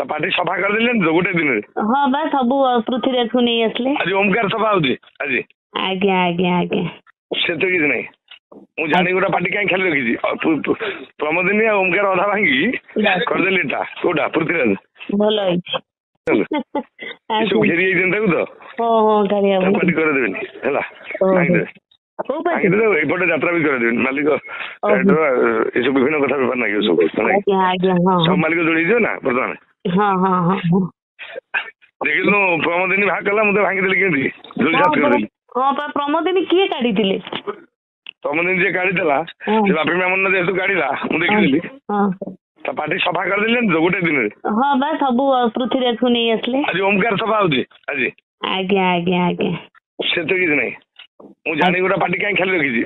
ତା ପାଟି ସଫା କରିଦେଲେଣି ତ ଗୋଟେ ଦିନରେ? ହଁ ବା ସବୁ ପୃଥ୍ୱୀରାଜକୁ ନେଇ ଆସିଲେ। ଆଜି ଓମକାର ସଫା ହଉଛି ଆଜି? ଆଜ୍ଞା ଆଜ୍ଞା ଆଜ୍ଞା। ସେତେ କିଛି ନାହିଁ। ମୁଁ ଜାଣି ଗୋଟେ ପାଟି କାହିଁ ଖାଲି ରଖିଛି। ପ୍ରମୋଦିନୀ ଆଉ ଓମକାର ଅଧା ଭାଙ୍ଗି କରିଦେଲି ଏଟା କୋଉଟା ପୃଥ୍ୱୀରାଜ। ଭଲ ହେଇଛି। ସବୁ ଘେରି ଯାଇଛନ୍ତି ତାକୁ ତ। ହଁ ପାଟି କରିଦେବେନି ହେଲା, ଭାଙ୍ଗିଦେବେ। ଭାଙ୍ଗିଦେବେ ଏପଟେ ଯାତ୍ରା ବି କରିଦେବେନି। ମାଲିକ ଏସବୁ ବିଭିନ୍ନ କଥା ବେପାର ନାଗିବ ସବୁ। ସବୁ ମାଲିକ ଯୋଡିଯିବ ନା ବର୍ତ୍ତମାନ। ଦେଖିଲୁ ପ୍ରମୋଦିନୀ ଭାଗ କଲା, ମୁଁ ତ ଭାଙ୍ଗିଦେଲି କେମିତି ଜୋଲି ସାଥ କରିଦେଲି। ହଁ ପା ପ୍ରମୋଦିନୀ କିଏ କାଢିଥିଲେ? ପ୍ରମୋଦିନୀ ଯିଏ କାଢିଥିଲା ସେ ବାପି ମାମୁନ ଯେହେତୁ କାଢିଲା ମୁଁ ଦେଖିଦେଲି। ତା ପାଟି ସଫା କରିଦେଲେଣି ତ ଗୋଟେ ଦିନରେ? ହଁ ବା ସବୁ ପୃଥ୍ୱୀରାଜକୁ ନେଇ ଆସିଲେ। ଆଜି ଓମକାର ସଫା ହଉଛି ଆଜି? ଆଜ୍ଞା ଆଜ୍ଞା ଆଜ୍ଞା। ସେତେ କିଛି ନାହିଁ। ମୁଁ ଜାଣି ଗୋଟେ ପାଟି କାହିଁ ଖାଲି ରଖିଛି।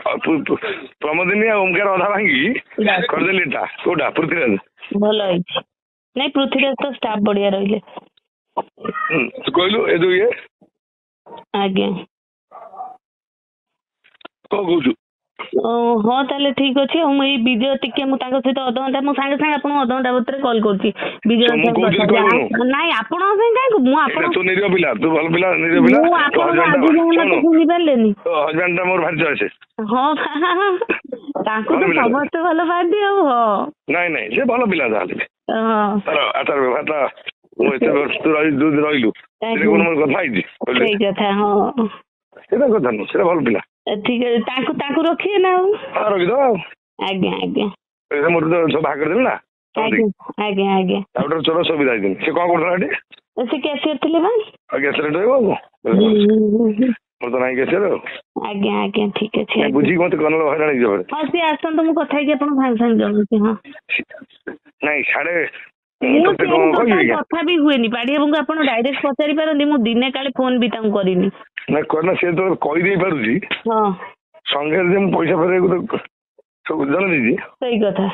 ପ୍ରମୋଦିନୀ ଆଉ ଓମକାର ଅଧା ଭାଙ୍ଗି କରିଦେଲି ଏଟା କୋଉଟା ପୃଥ୍ୱୀରାଜ। ଭଲ ହେଇଛି। ନାଇଁ ପୃଥ୍ୱୀରାଜ ତ ଷ୍ଟାଫ ବଢିଆ ରହିଲେ। ତୁ କହିଲୁ ଏ ଯୋଉ ଇଏ ଆଜ୍ଞା କଣ କହୁଛୁ? ହଁ ତାହେଲେ ଠିକ ଅଛି। ଆଉ ମୁଁ ଏଇ ବିଜୟ ଟିକେ ମୁଁ ତାଙ୍କ ସହିତ ଅଧଘଣ୍ଟା ମୁଁ ସାଙ୍ଗେ ସାଙ୍ଗେ ଆପଣଙ୍କୁ ଅଧଘଣ୍ଟା ଭିତରେ କଲ୍ କରୁଛି। ବିଜୟ ନାଇଁ ଆପଣଙ୍କ ସାଙ୍ଗେ କାହିଁକି ମୁଁ ତୁ ନିରୀହ ପିଲା, ତୁ ଭଲ ପିଲା, ନିରୀହ ପିଲା। ଶୁଣି ପାରିଲେନି? ହଜବେଣ୍ଡ ଟା ମୋର ଭାରି ଚଏସ୍। ହଁ ତାଙ୍କୁ ତ ସମସ୍ତେ ଭଲ ପାଆନ୍ତି ଆଉ। ହଁ ନାଇଁ ନାଇଁ ସେ ଭଲ ପିଲା ଯାହାହେଲେ। ତାର ଆଚାର ବ୍ୟବହାରଟା ମୁଁ ଏତେ ତୁ ରହିଲୁ କଣ ମୋର କଥା ହେଇଛି ସେଇ କଥା। ହଁ ସେଟା କଥା ନୁହଁ, ସେଟା ଭଲ ପିଲା। ଠିକ ଅଛି ତାଙ୍କୁ ରଖିବେ ନା ଆଉ। ରଖିଦବା ଆଉ। ଆଜ୍ଞା ଆଜ୍ଞା ମୋର ତ ସବୁ ବାହାର କରିଦେଲି ନା। ଆଜ୍ଞା ଆଜ୍ଞା ତାପରେ ଚୋର ସୁବିଧା ହେଇଛନ୍ତି। ସେ କଣ କରୁଥିଲା ଏଠି? ସେ କ୍ୟାସିୟର ଥିଲେ ବା। କ୍ୟାସିୟର ରହିବ ଆଉ ମୋର ତ ନାହିଁ କ୍ୟାସିୟର ଆଉ। ଆଜ୍ଞା ଆଜ୍ଞା ଠିକ ଅଛି। ବୁଝିକି ମତେ କନକ ହଇରାଣ ହେଇଯିବ। ହଁ ସିଏ ଆସନ୍ତୁ, ମୁଁ କଥା ହେଇକି ଆପଣଙ୍କୁ ସାଙ୍ଗେ ସାଙ୍ଗେ ଜଣଉଛି। ହଁ ନାଇଁ ସାଢେ କଥା ବି ହୁଏନି। ପାଢିଆବୁଙ୍କୁ ଆପଣ ଡାଇରେକ୍ଟ ପଚାରି ପାରନ୍ତି। ମୁଁ ଦିନେ କାଳେ ଫୋନ ବି ତାଙ୍କୁ କରିନି। ନା ସେ ତ କହିଦେଇ ପାରୁଛି ସଙ୍ଗେ ଯେ ମୁଁ ପଇସା ଫେରେଇବାକୁ ସବୁ ଜଣେଇ ଦେଇଛି। ସେଇ କଥା।